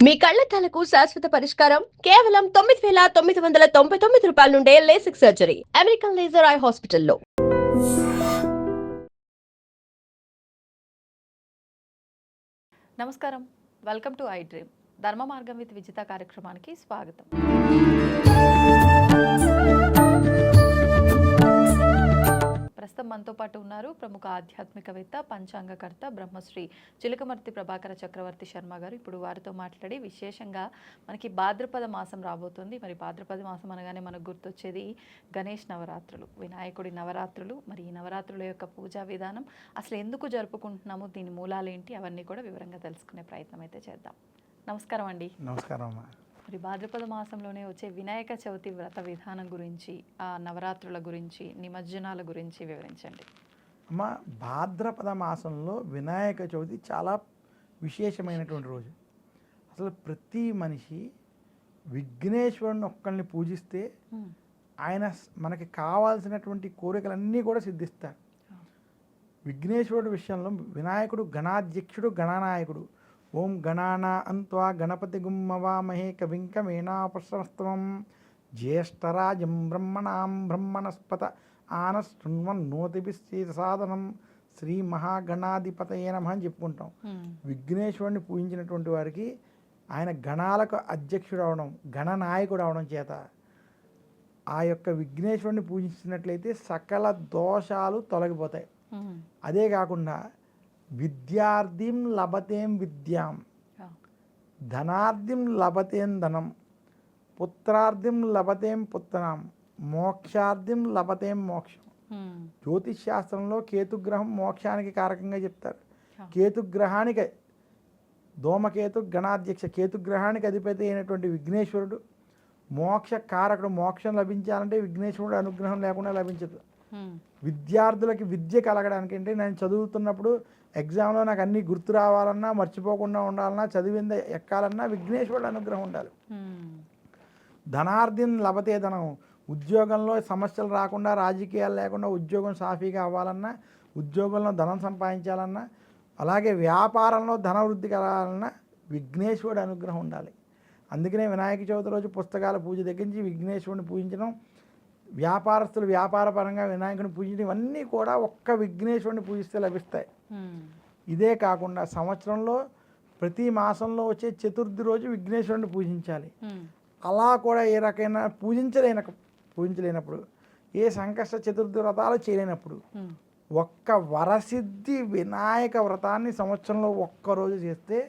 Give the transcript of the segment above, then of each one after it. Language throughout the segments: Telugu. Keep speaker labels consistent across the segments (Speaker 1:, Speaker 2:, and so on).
Speaker 1: మీ కళ్లద్దాలకు శాశ్వత పరిష్కారం కేవలం 9,999 రూపాయల నుండే LASIK surgery American laser eye హాస్పిటల్లో.
Speaker 2: నమస్కారం, వెల్కమ్ టు ఐ డ్రీమ్. ధర్మ మార్గం విత్ విజిత కార్యక్రమానికి స్వాగతం. ప్రస్తుతం మనతో పాటు ఉన్నారు ప్రముఖ ఆధ్యాత్మికవేత్త, పంచాంగకర్త బ్రహ్మశ్రీ చిలకమర్తి ప్రభాకర చక్రవర్తి శర్మ గారు. ఇప్పుడు వారితో మాట్లాడి విశేషంగా మనకి భాద్రపద మాసం రాబోతుంది. మరి భాద్రపద మాసం అనగానే మనకు గుర్తొచ్చేది గణేష్ నవరాత్రులు, వినాయకుడి నవరాత్రులు. మరి ఈ నవరాత్రుల యొక్క పూజా విధానం, అసలు ఎందుకు జరుపుకుంటున్నాము, దీని మూలాలు ఏంటి, అవన్నీ కూడా వివరంగా తెలుసుకునే ప్రయత్నం అయితే చేద్దాం. నమస్కారం అండి.
Speaker 3: నమస్కారం అమ్మా.
Speaker 2: మరి భాద్రపద మాసంలోనే వచ్చే వినాయక చవితి వ్రత విధానం గురించి, ఆ నవరాత్రుల గురించి, నిమజ్జనాల గురించి వివరించండి.
Speaker 3: అమ్మ, భాద్రపద మాసంలో వినాయక చవితి చాలా విశేషమైనటువంటి రోజు. అసలు ప్రతి మనిషి విఘ్నేశ్వరుని ఒక్కరిని పూజిస్తే ఆయన మనకి కావాల్సినటువంటి కోరికలన్నీ కూడా సిద్ధిస్తారు. విఘ్నేశ్వరుడు విషయంలో వినాయకుడు గణాధ్యక్షుడు, గణనాయకుడు. ఓం గణానా అంత్వా గణపతి గుమ్మవామహే కవిం కమేనాపశ్రమస్తమం జ్యేష్ఠరాజం బ్రహ్మణాం బ్రహ్మణస్పత ఆనశృణ్వన్నోతిభిశ్చేత సాధనం శ్రీ మహాగణాధిపతయే నమః అని చెప్పుకుంటాం. విఘ్నేశ్వరుని పూజించినటువంటి వారికి ఆయన గణాలకు అధ్యక్షుడు అవడం, గణనాయకుడు అవడం చేత ఆ యొక్క విఘ్నేశ్వరుని పూజించినట్లయితే సకల దోషాలు తొలగిపోతాయి. అదే కాకుండా విద్యార్థిం లభతేం విద్యాం, ధనార్థిం లభతేం ధనం, పుత్రార్థిం లభతేం పుత్రాం, మోక్షార్థిం లభతేం మోక్షం. జ్యోతిష్ శాస్త్రంలో కేతుగ్రహం మోక్షానికి కారకంగా చెప్తారు. కేతుగ్రహానికి ధూమకేతు గణాధ్యక్ష, కేతుగ్రహానికి అధిపతి అయినటువంటి విఘ్నేశ్వరుడు మోక్ష కారకుడు. మోక్షం లభించాలంటే విఘ్నేశ్వరుడు అనుగ్రహం లేకుండా లభించదు. విద్యార్థులకి విద్య కలగడానికి, అంటే నేను చదువుతున్నప్పుడు ఎగ్జామ్లో నాకు అన్నీ గుర్తు రావాలన్నా, మర్చిపోకుండా ఉండాలన్నా, చదివింది ఎక్కాలన్నా విఘ్నేశ్వరుడు అనుగ్రహం ఉండాలి. ధనార్థిని లభతే ధనం, ఉద్యోగంలో సమస్యలు రాకుండా, రాజకీయాలు లేకుండా ఉద్యోగం సాఫీగా అవ్వాలన్నా, ఉద్యోగంలో ధనం సంపాదించాలన్నా, అలాగే వ్యాపారంలో ధన వృద్ధి కలగాలన్నా విఘ్నేశ్వరుడు అనుగ్రహం ఉండాలి. అందుకనే వినాయక చవితి రోజు పుస్తకాల పూజ దగ్గర నుంచి విఘ్నేశ్వరుని పూజించడం, వ్యాపారస్తులు వ్యాపారపరంగా వినాయకుని పూజించడం, ఇవన్నీ కూడా ఒక్క విఘ్నేశ్వరుని పూజిస్తే లభిస్తాయి. ఇదే కాకుండా సంవత్సరంలో ప్రతి మాసంలో వచ్చే చతుర్థి రోజు విఘ్నేశ్వరుని పూజించాలి. అలా కూడా ఏ రకమైన పూజించలేనప్పుడు, ఏ సంకష్ట చతుర్థి వ్రతాలు చేయలేనప్పుడు ఒక్క వరసిద్ధి వినాయక వ్రతాన్ని సంవత్సరంలో ఒక్కరోజు చేస్తే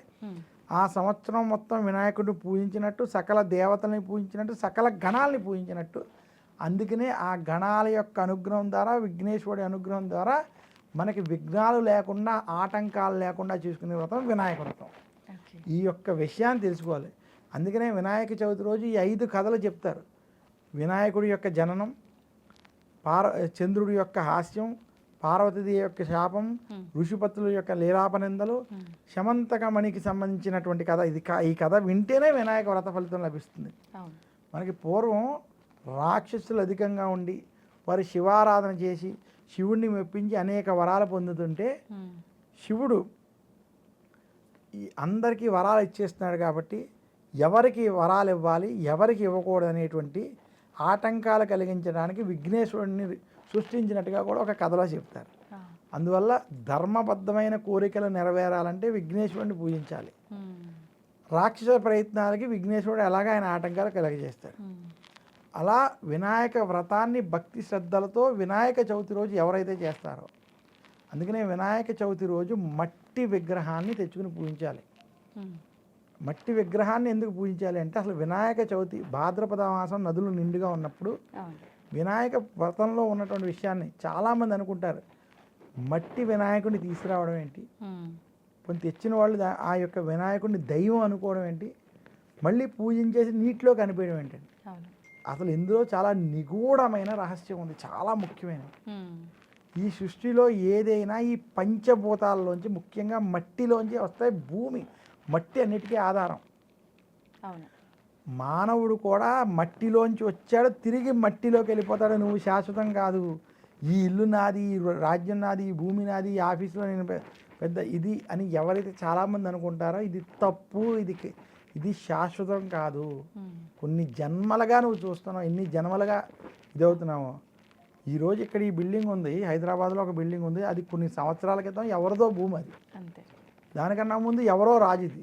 Speaker 3: ఆ సంవత్సరం మొత్తం వినాయకుడిని పూజించినట్టు, సకల దేవతల్ని పూజించినట్టు, సకల గణాలని పూజించినట్టు. అందుకనే ఆ గణాల యొక్క అనుగ్రహం ద్వారా, విఘ్నేశ్వరుడి అనుగ్రహం ద్వారా మనకి విఘ్నాలు లేకుండా, ఆటంకాలు లేకుండా చేసుకునే వ్రతం వినాయక వ్రతం. ఈ యొక్క విషయాన్ని తెలుసుకోవాలి. అందుకనే వినాయక చవితి రోజు ఈ 5 కథలు చెప్తారు. వినాయకుడి యొక్క జననం, చంద్రుడి యొక్క హాస్యం, పార్వతీదేవి యొక్క శాపం, ఋషిపత్రుల యొక్క లీలాపనిందలు, శమంతకమణికి సంబంధించినటువంటి కథ. ఈ కథ వింటేనే వినాయక వ్రత ఫలితం లభిస్తుంది. మనకి పూర్వం రాక్షసులు అధికంగా ఉండి వారి శివారాధన చేసి శివుడిని మెప్పించి అనేక వరాలు పొందుతుంటే, శివుడు ఈ అందరికీ వరాలు ఇచ్చేస్తున్నాడు కాబట్టి ఎవరికి వరాలు ఇవ్వాలి, ఎవరికి ఇవ్వకూడదు అనేటువంటి ఆటంకాలు కలిగించడానికి విఘ్నేశ్వరుడిని సృష్టించినట్టుగా కూడా ఒక కథలో చెప్తారు. అందువల్ల ధర్మబద్ధమైన కోరికలు నెరవేరాలంటే విఘ్నేశ్వరుడిని పూజించాలి. రాక్షస ప్రయత్నాలకి విఘ్నేశ్వరుడు ఎలాగ ఆయన ఆటంకాలు కలిగజేస్తాడు. అలా వినాయక వ్రతాన్ని భక్తి శ్రద్ధలతో వినాయక చవితి రోజు ఎవరైతే చేస్తారో, అందుకనే వినాయక చవితి రోజు మట్టి విగ్రహాన్ని తెచ్చుకుని పూజించాలి. మట్టి విగ్రహాన్ని ఎందుకు పూజించాలి అంటే, అసలు వినాయక చవితి భాద్రపద మాసం నదులు నిండుగా ఉన్నప్పుడు వినాయక వ్రతంలో ఉన్నటువంటి విషయాన్ని చాలామంది అనుకుంటారు, మట్టి వినాయకుడిని తీసుకురావడం ఏంటి, కొన్ని తెచ్చిన వాళ్ళు ఆ యొక్క వినాయకుడిని దైవం అనుకోవడం ఏంటి, మళ్ళీ పూజించేసి నీటిలో కనిపించడం ఏంటండి. అసలు ఇందులో చాలా నిగూఢమైన రహస్యం ఉంది, చాలా ముఖ్యమైనది. ఈ సృష్టిలో ఏదైనా ఈ పంచభూతాల్లోంచి, ముఖ్యంగా మట్టిలోంచి వస్తాయి. భూమి, మట్టి అన్నిటికీ ఆధారం. మానవుడు కూడా మట్టిలోంచి వచ్చాడు, తిరిగి మట్టిలోకి వెళ్ళిపోతాడు. నువ్వు శాశ్వతం కాదు, ఈ ఇల్లు నాది, ఈ రాజ్యం నాది, ఈ భూమి నాది, ఈ ఆఫీసులో నేను పెద్ద ఇది అని ఎవరైతే చాలామంది అనుకుంటారో ఇది తప్పు. ఇది శాశ్వతం కాదు.
Speaker 2: ఉమ్,
Speaker 3: కొన్ని జన్మలుగా నువ్వు చూస్తున్నావు, ఎన్ని జన్మలుగా ఇదవుతున్నావు. ఈరోజు ఇక్కడ ఈ బిల్డింగ్ ఉంది, హైదరాబాద్లో ఒక బిల్డింగ్ ఉంది, అది కొన్ని సంవత్సరాల క్రితం ఎవరిదో భూమి అది.
Speaker 2: అంతే.
Speaker 3: దానికన్నా ముందు ఎవరో రాజుది,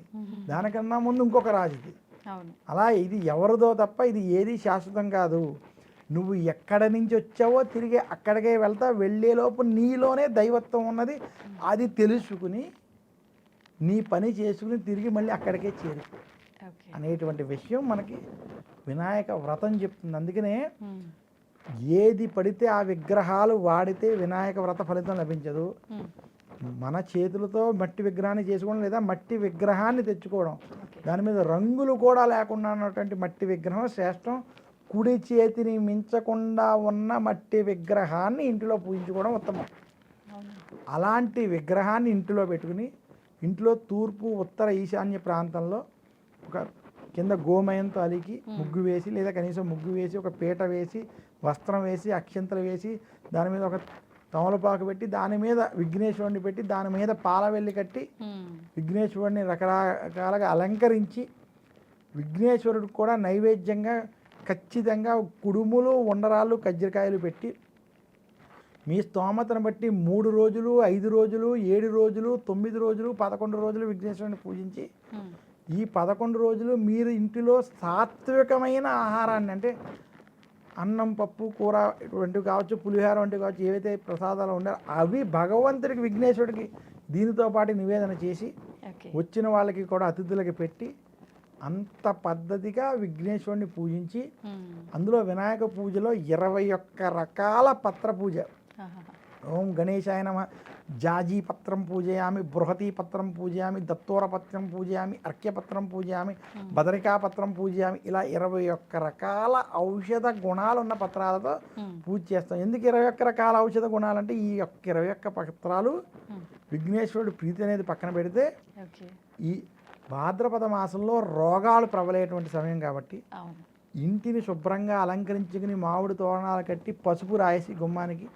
Speaker 3: దానికన్నా ముందు ఇంకొక రాజుది.
Speaker 2: అవును.
Speaker 3: అలా ఇది ఎవరిదో తప్ప ఇది ఏది శాశ్వతం కాదు. నువ్వు ఎక్కడ నుంచి వచ్చావో తిరిగి అక్కడికే వెళ్తా, వెళ్ళేలోపు నీలోనే దైవత్వం ఉన్నది. అది తెలుసుకుని నీ పని చేసుకుని తిరిగి మళ్ళీ అక్కడికే చేరుకో
Speaker 2: ఓకే.
Speaker 3: అనేటువంటి విషయం మనకి వినాయక వ్రతం చెప్తుంది. అందుకనే
Speaker 2: ఉమ్,
Speaker 3: ఏది పడితే ఆ విగ్రహాలు వాడితే వినాయక వ్రత ఫలితం లభించదు.
Speaker 2: ఉమ్,
Speaker 3: మన చేతులతో మట్టి విగ్రహాన్ని చేసుకోవడం, లేదా మట్టి విగ్రహాన్ని తెచ్చుకోవడం,
Speaker 2: ఓకే.
Speaker 3: దాని మీద రంగులు కూడా లేకుండా ఉన్నటువంటి మట్టి విగ్రహం శ్రేష్టం. కుడి చేతిని మించకుండా ఉన్న మట్టి విగ్రహాన్ని ఇంటిలో పూజించుకోవడం ఉత్తమం.
Speaker 2: అవును.
Speaker 3: అలాంటి విగ్రహాన్ని ఇంటిలో పెట్టుకుని ఇంట్లో తూర్పు ఉత్తర ఈశాన్య ప్రాంతంలో ఒక కింద గోమయంతో అలికి ముగ్గు వేసి, లేదా కనీసం ముగ్గు వేసి, ఒక పీట వేసి, వస్త్రం వేసి, అక్షంతలు వేసి, దాని మీద ఒక తమలపాకు పెట్టి, దాని మీద విఘ్నేశ్వరుని పెట్టి, దాని మీద పాలవెల్లి కట్టి
Speaker 2: ఉమ్,
Speaker 3: విఘ్నేశ్వరుని రకరకాలుగా అలంకరించి, విఘ్నేశ్వరుడికి కూడా నైవేద్యంగా ఖచ్చితంగా కుడుములు, ఉండరాళ్ళు, కజ్జికాయలు పెట్టి, మీ స్తోమతను బట్టి 3 రోజులు, 5 రోజులు, 7 రోజులు, 9 రోజులు, 11 రోజులు విఘ్నేశ్వరుని పూజించి,
Speaker 2: ఉమ్,
Speaker 3: ఈ 11 రోజులు మీరు ఇంటిలో సాత్వికమైన ఆహారాన్ని, అంటే అన్నం, పప్పు, కూర ఇటువంటివి కావచ్చు, పులిహోర వంటివి కావచ్చు, ఏవైతే ప్రసాదాలు ఉన్నారో అవి భగవంతుడికి, విఘ్నేశ్వరుడికి దీనితో పాటు నివేదన చేసి
Speaker 2: ఓకే.
Speaker 3: వచ్చిన వాళ్ళకి కూడా అతిథులకి పెట్టి అంత పద్ధతిగా విఘ్నేశ్వరుని పూజించి,
Speaker 2: ఉమ్,
Speaker 3: అందులో వినాయక పూజలో 21 రకాల పత్ర పూజ.
Speaker 2: ఆహాహా.
Speaker 3: ఓం గణేశాయ నమ, జాజీ పత్రం పూజయామి, బృహతీ పత్రం పూజయామి, దత్తోర పత్రం పూజయామి, అర్క్యపత్రం పూజయామి, బదరికా పత్రం పూజయామి, ఇలా 21 రకాల ఔషధ గుణాలు ఉన్న పత్రాలతో
Speaker 2: ఉమ్,
Speaker 3: పూజ చేస్తాం. ఎందుకు 21 రకాల ఔషధ గుణాలు అంటే, ఈ 21 పత్రాలు
Speaker 2: ఉమ్,
Speaker 3: విఘ్నేశ్వరుడు ప్రీతి అనేది పక్కన పెడితే,
Speaker 2: ఓకే.
Speaker 3: ఈ భాద్రపద మాసంలో రోగాలు ప్రబలేటువంటి సమయం కాబట్టి
Speaker 2: అవును.
Speaker 3: ఇంటిని శుభ్రంగా అలంకరించుకుని మామిడి తోరణాలు కట్టి పసుపు రాసి గుమ్మానికి,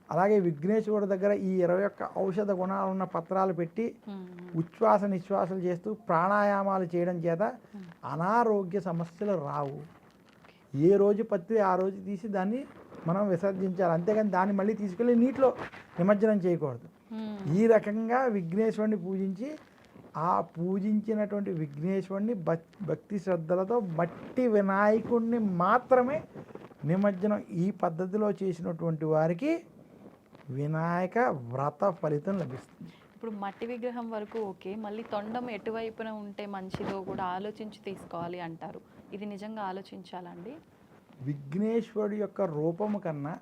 Speaker 3: అలాగే విఘ్నేశ్వరుడి దగ్గర ఈ 21 ఔషధ గుణాలు ఉన్న పత్రాలు పెట్టి
Speaker 2: ఉమ్,
Speaker 3: ఉచ్ఛ్వాస నిశ్వాసాలు చేస్తూ ప్రాణాయామాలు చేయడం చేత అనారోగ్య సమస్యలు రావు. ఏ రోజు పత్రి ఆ రోజు తీసి దాన్ని మనం విసర్జించాలి, అంతేగాని దాన్ని మళ్ళీ తీసుకెళ్ళి నీటిలో నిమజ్జనం చేయకూడదు.
Speaker 2: ఉమ్,
Speaker 3: ఈ రకంగా విఘ్నేశ్వరుని పూజించి, ఆ పూజించినటువంటి విఘ్నేశ్వరుని భక్తి శ్రద్ధలతో మట్టి వినాయకుడిని మాత్రమే నిమజ్జనం ఈ పద్ధతిలో చేసినటువంటి వారికి వినాయక వ్రత ఫలితం లభిస్తుంది.
Speaker 2: ఇప్పుడు మట్టి విగ్రహం వరకు ఓకే, మళ్ళీ తొండం ఎటువైపున ఉంటే మంచిదో కూడా ఆలోచించి తీసుకోవాలి అంటారు. ఇది నిజంగా ఆలోచించాలండి?
Speaker 3: విఘ్నేశ్వరుడి యొక్క రూపము కన్నా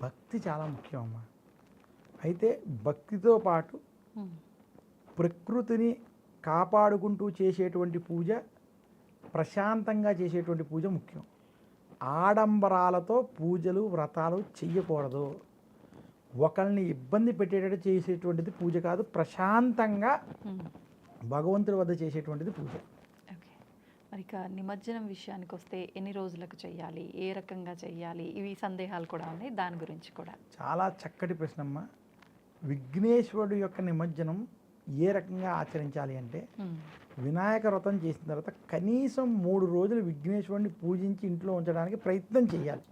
Speaker 3: భక్తి చాలా ముఖ్యం అమ్మా. అయితే భక్తితో పాటు
Speaker 2: ఉమ్,
Speaker 3: ప్రకృతిని కాపాడుకుంటూ చేసేటువంటి పూజ, ప్రశాంతంగా చేసేటువంటి పూజ ముఖ్యం. ఆడంబరాలతో పూజలు వ్రతాలు చెయ్యకూడదు. ఒకరిని ఇబ్బంది పెట్టేటట్టు చేసేటువంటిది పూజ కాదు. ప్రశాంతంగా
Speaker 2: ఉమ్,
Speaker 3: భగవంతుడి వద్ద చేసేటువంటిది పూజ.
Speaker 2: ఓకే. మరి ఇక నిమజ్జనం విషయానికి వస్తే ఎన్ని రోజులకు చేయాలి, ఏ రకంగా చేయాలి, ఇవి సందేహాలు కూడా ఉన్నాయి, దాని గురించి కూడా.
Speaker 3: చాలా చక్కటి ప్రశ్నమ్మ. విఘ్నేశ్వరుడు యొక్క నిమజ్జనం ఏ రకంగా ఆచరించాలి అంటే,
Speaker 2: ఉమ్,
Speaker 3: వినాయక వ్రతం చేసిన తర్వాత కనీసం 3 రోజులు విఘ్నేశ్వరుడిని పూజించి ఇంట్లో ఉంచడానికి ప్రయత్నం చేయాలి.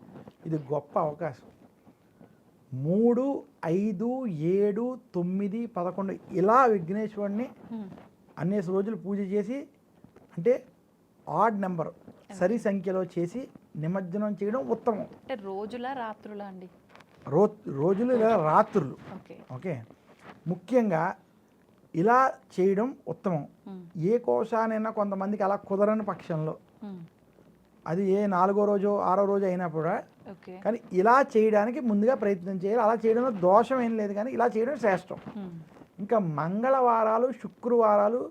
Speaker 3: ఇది గొప్ప అవకాశం. 3, 5, 7, 9, 11 ఇలా విఘ్నేశ్వరుడిని
Speaker 2: ఉమ్,
Speaker 3: అన్ని రోజులు పూజ చేసి, అంటే ఆడ్ నెంబర్ సరి సంఖ్యలో చేసి నిమజ్జనం చేయడం ఉత్తమం.
Speaker 2: అంటే రోజులా రాత్రులా అండి?
Speaker 3: రోజులు లేదా రాత్రులు.
Speaker 2: ఓకే.
Speaker 3: ఓకే, ముఖ్యంగా ఇలా చేయడం ఉత్తమం.
Speaker 2: ఉమ్,
Speaker 3: ఏ కోశానైనా కొంతమందికి అలా కుదరని పక్షంలో,
Speaker 2: ఉమ్,
Speaker 3: అది ఏ 4వ రోజు 6వ రోజు అయినా కూడా,
Speaker 2: ఓకే.
Speaker 3: కానీ ఇలా చేయడానికి ముందుగా ప్రయత్నం చేయాలి. అలా చేయడంలో దోషం ఏం లేదు, కానీ ఇలా చేయడం శ్రేష్టం.
Speaker 2: ఉమ్,
Speaker 3: ఇంకా మంగళవారాలు, శుక్రవారాలు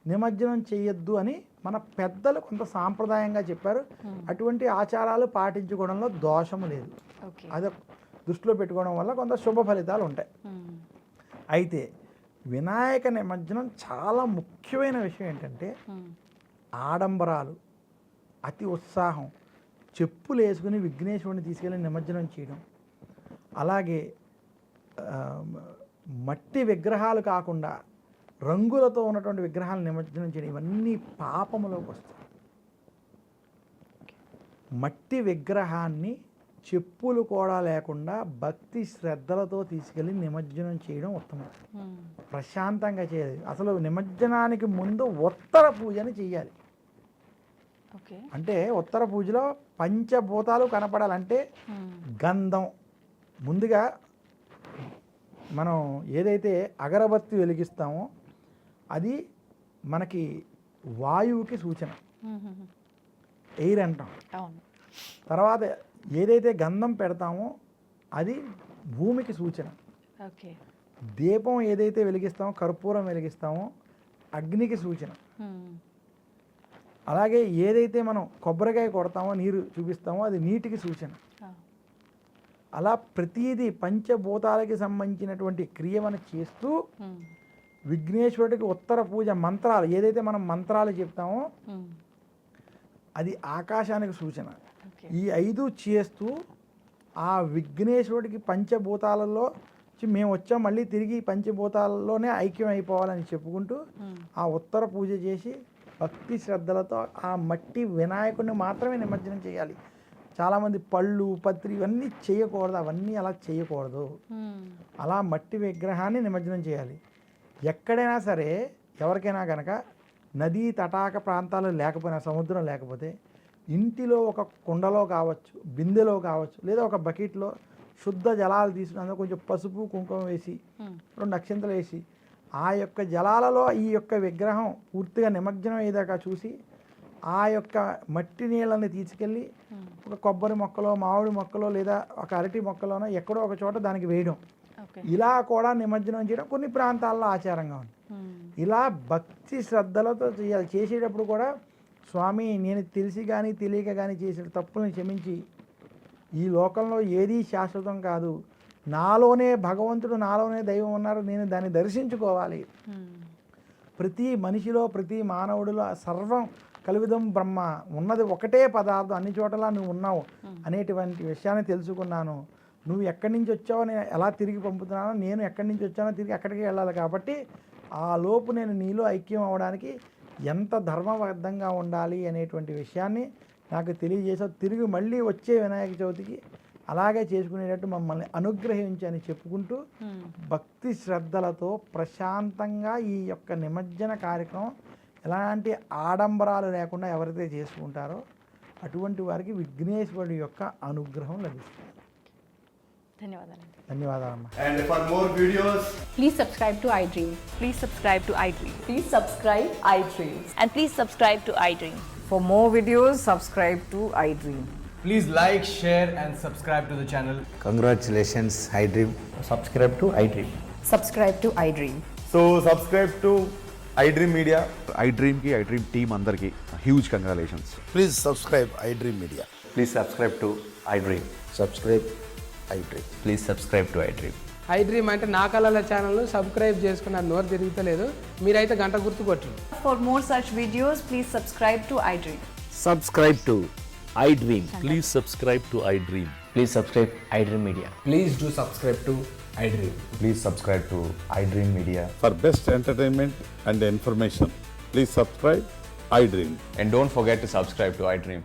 Speaker 3: నిమజ్జనం చేయొద్దు అని మన పెద్దలు కొంత సాంప్రదాయంగా చెప్పారు. అటువంటి ఆచారాలు పాటించుకోవడంలో దోషము లేదు.
Speaker 2: ఓకే.
Speaker 3: అది దృష్టిలో పెట్టుకోవడం వల్ల కొంత శుభ ఫలితాలు ఉంటాయి.
Speaker 2: ఉమ్,
Speaker 3: అయితే వినాయక నిమజ్జనం చాలా ముఖ్యమైన విషయం ఏంటంటే,
Speaker 2: ఉమ్,
Speaker 3: ఆడంబరాలు, అతి ఉత్సాహం, చెప్పులు వేసుకుని విఘ్నేశ్వరుని తీసుకెళ్ళి నిమజ్జనం చేయడం, అలాగే మట్టి విగ్రహాలు కాకుండా రంగులతో ఉన్నటువంటి విగ్రహాలను నిమజ్జనం చేయడం, ఇవన్నీ పాపములోకి వస్తాయి. మట్టి విగ్రహాన్ని చెప్పులు కూడా లేకుండా భక్తి శ్రద్ధలతో తీసుకెళ్ళి నిమజ్జనం చేయడం ఉత్తమం. ప్రశాంతంగా చేయాలి. అసలు నిమజ్జనానికి ముందు ఉత్తర పూజని చేయాలి.
Speaker 2: ఓకే.
Speaker 3: అంటే ఉత్తర పూజలో పంచభూతాలు కనపడాలంటే గంధం, ముందుగా మనం ఏదైతే అగరబత్తి వెలిగిస్తామో అది మనకి వాయువుకి సూచన, ఎయిర్ అంటాం.
Speaker 2: అవును.
Speaker 3: తర్వాత ఏదైతే గంధం పెడతామో అది భూమికి సూచన.
Speaker 2: ఓకే.
Speaker 3: దీపం ఏదైతే వెలిగిస్తామో, కర్పూరం వెలిగిస్తామో అగ్నికి సూచన. అలాగే ఏదైతే మనం కొబ్బరికాయ కొడతామో, నీరు చూపిస్తామో అది నీటికి సూచన. అలా ప్రతిదీ పంచభూతాలకి సంబంధించినటువంటి క్రియ మనం చేస్తూ విఘ్నేశ్వరుడికి ఉత్తర పూజ మంత్రాలు ఏదైతే మనం మంత్రాలు చెప్తామో అది ఆకాశానికి సూచన. ఈ 5 చేస్తూ ఆ విఘ్నేశ్వరుడికి పంచభూతాలలో మేము వచ్చాం, మళ్ళీ తిరిగి పంచభూతాలలోనే ఐక్యం అయిపోవాలని చెప్పుకుంటూ ఆ ఉత్తర పూజ చేసి భక్తి శ్రద్ధలతో ఆ మట్టి వినాయకుడిని మాత్రమే నిమజ్జనం చేయాలి. చాలామంది పళ్ళు పత్రి ఇవన్నీ చేయకూడదు, అవన్నీ అలా చేయకూడదు. అలా మట్టి విగ్రహాన్ని నిమజ్జనం చేయాలి. ఎక్కడైనా సరే ఎవరికైనా కనుక నదీ తటాక ప్రాంతాలు లేకపోయినా, సముద్రం లేకపోతే ఇంటిలో ఒక కుండలో కావచ్చు, బిందెలో కావచ్చు, లేదా ఒక బకెట్లో శుద్ధ జలాలు తీసుకుని అందులో కొంచెం పసుపు కుంకుమ వేసి 2 అక్షంతలు వేసి ఆ యొక్క జలాలలో ఈ యొక్క విగ్రహం పూర్తిగా నిమజ్జనం అయ్యేదాకా చూసి ఆ యొక్క మట్టి నీళ్ళని తీసుకెళ్ళి ఒక కొబ్బరి మొక్కలో, మామిడి మొక్కలో, లేదా ఒక అరటి మొక్కలోనో ఎక్కడో ఒక చోట దానికి వేయడం. ఇలా కూడా నిమజ్జనం చేయడం కొన్ని ప్రాంతాల్లో ఆచారంగా ఉంది. ఇలా భక్తి శ్రద్ధలతో చేయాలి. చేసేటప్పుడు కూడా స్వామి నేను తెలిసి కానీ తెలియక కానీ చేసిన తప్పులను క్షమించి, ఈ లోకంలో ఏదీ శాశ్వతం కాదు, నాలోనే భగవంతుడు, నాలోనే దైవం ఉన్నారు, నేను దాన్ని దర్శించుకోవాలి. ప్రతి మనిషిలో, ప్రతి మానవుడిలో సర్వం కలివిదం బ్రహ్మ, ఉన్నది ఒకటే పదార్థం, అన్ని చోట్ల నువ్వు ఉన్నావు అనేటువంటి విషయాన్ని తెలుసుకున్నాను. నువ్వు ఎక్కడి నుంచి వచ్చావో నేను ఎలా తిరిగి పంపుతున్నానో, నేను ఎక్కడి నుంచి వచ్చానో తిరిగి అక్కడికి వెళ్ళాలి. కాబట్టి ఆ లోపు నేను నీలో ఐక్యం అవ్వడానికి ఎంత ధర్మబద్ధంగా ఉండాలి అనేటువంటి విషయాన్ని నాకు తెలియజేసావు. తిరిగి మళ్ళీ వచ్చే వినాయక చవితికి అలాగే చేసుకునేటట్టు మమ్మల్ని అనుగ్రహించని చెప్పుకుంటూ భక్తి శ్రద్ధలతో ప్రశాంతంగా ఈ యొక్క నిమజ్జన కార్యక్రమం ఎలాంటి ఆడంబరాలు లేకుండా ఎవరైతే చేసుకుంటారో అటువంటి వారికి విఘ్నేశ్వరుడి యొక్క అనుగ్రహం లభిస్తుంది. ధన్యవాదాలమ్మా.
Speaker 4: And for more videos,
Speaker 5: Please subscribe to iDream.
Speaker 6: Please subscribe to iDream.
Speaker 5: Please subscribe iDream.
Speaker 6: And please subscribe to iDream.
Speaker 7: For more videos, subscribe to iDream.
Speaker 4: please like, share and subscribe to the channel.
Speaker 8: Congratulations, iDream.
Speaker 4: Subscribe to iDream.
Speaker 7: Subscribe to iDream.
Speaker 4: So subscribe to iDream Media.
Speaker 9: iDream ki iDream team andarki huge congratulations.
Speaker 8: Please subscribe iDream Media.
Speaker 10: Please subscribe to iDream.
Speaker 8: Subscribe iDream.
Speaker 10: Please subscribe to iDream.
Speaker 11: iDream అంటే నా కళల ఛానల్ను సబ్స్క్రైబ్ చేసుకున్న నోరు తిరుగుతలేదు, మీరైతే గంట గుర్తు కొట్టండి.
Speaker 7: For more such videos, please subscribe to iDream.
Speaker 8: Subscribe to iDream.
Speaker 12: Please subscribe to iDream.
Speaker 10: Please subscribe iDream Media.
Speaker 4: Please do subscribe to iDream.
Speaker 10: Please subscribe to iDream Media.
Speaker 9: For best entertainment and information, please subscribe iDream.
Speaker 10: And don't forget to subscribe to iDream.